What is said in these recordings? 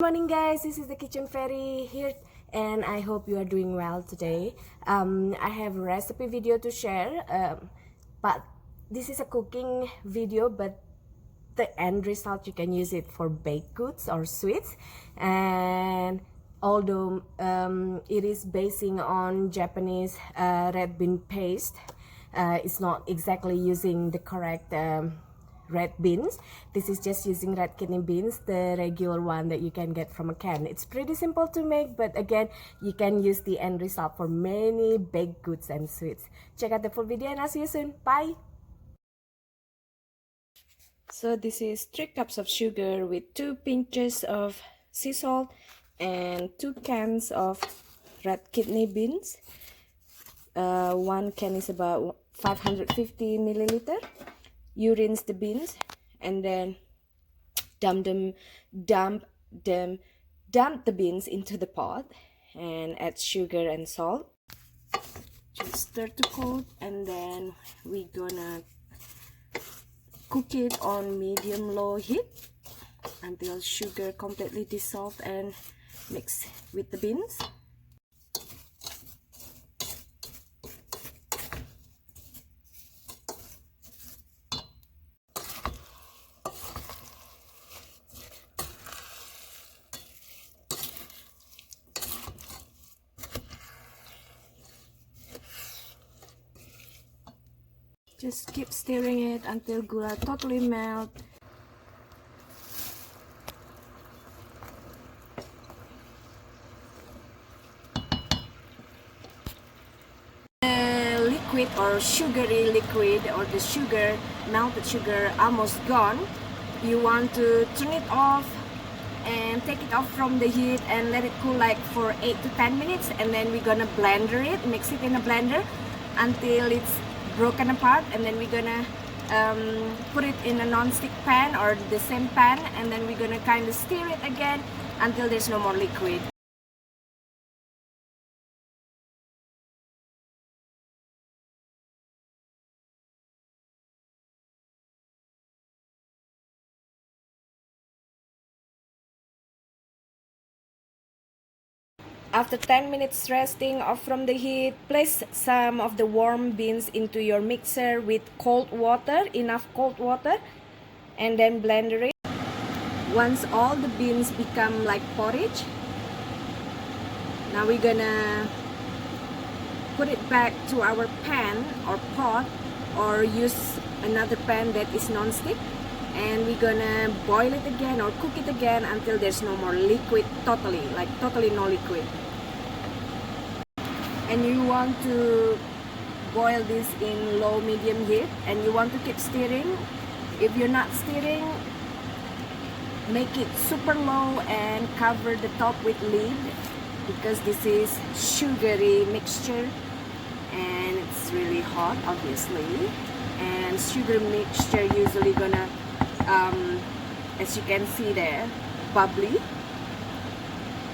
Good morning, guys. This is the Kitchen Fairy here, and I hope you are doing well today. I have a recipe video to share, but this is a cooking video, but the end result you can use it for baked goods or sweets. And although it is basing on Japanese red bean paste, it's not exactly using the correct red beans. This is just using red kidney beans, the regular one that you can get from a can. It's pretty simple to make, but again, you can use the end result for many baked goods and sweets. Check out the full video and I'll see you soon. Bye! So this is 3 cups of sugar with 2 pinches of sea salt and 2 cans of red kidney beans. One can is about 550 milliliter. You rinse the beans and then dump the beans into the pot and add sugar and salt. Just stir to coat, and then we're gonna cook it on medium-low heat until sugar completely dissolved and mix with the beans. Just keep stirring it until gula totally melt. The liquid or sugary liquid or the sugar, melted sugar, almost gone. You want to turn it off and take it off from the heat and let it cool like for 8 to 10 minutes, and then we're gonna blender it, mix it in a blender until it's broken apart, and then we're gonna put it in a non-stick pan or the same pan, and then we're gonna kind of stir it again until there's no more liquid. After 10 minutes resting off from the heat, place some of the warm beans into your mixer with cold water, enough cold water, and then blender it. Once all the beans become like porridge, now we're gonna put it back to our pan or pot, or use another pan that is non-stick, and we're gonna boil it again or cook it again until there's no more liquid, totally no liquid. And you want to boil this in low medium heat, and you want to keep stirring. If you're not stirring, make it super low and cover the top with lid, because this is sugary mixture and it's really hot, obviously, and sugar mixture usually gonna as you can see there, bubbly.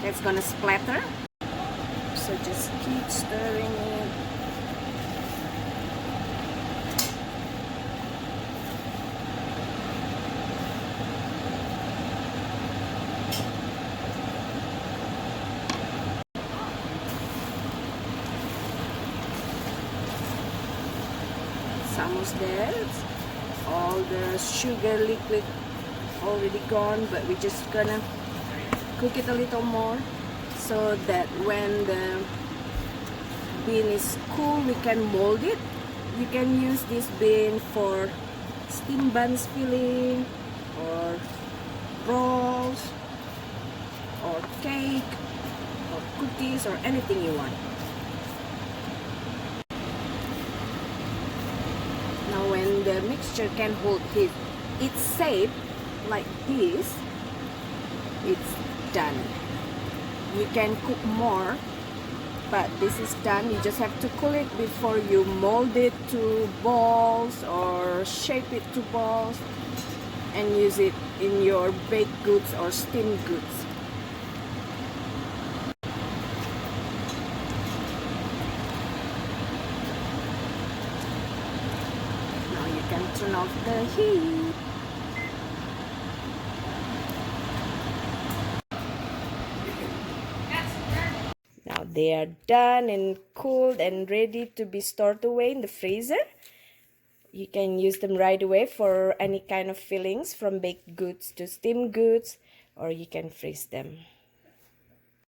That's gonna splatter, so just keep stirring it. It's almost there. All the sugar liquid already gone, but we're just gonna cook it a little more so that when the bean is cool we can mold it. You can use this bean for steam buns filling, or rolls, or cake, or cookies, or anything you want. Now when the mixture can hold its shape like this, it's done. You can cook more, but this is done. You just have to cool it before you mold it to balls or shape it to balls and use it in your baked goods or steamed goods. Now you can turn off the heat. Now they are done and cooled and ready to be stored away in the freezer. You can use them right away for any kind of fillings, from baked goods to steamed goods, or you can freeze them.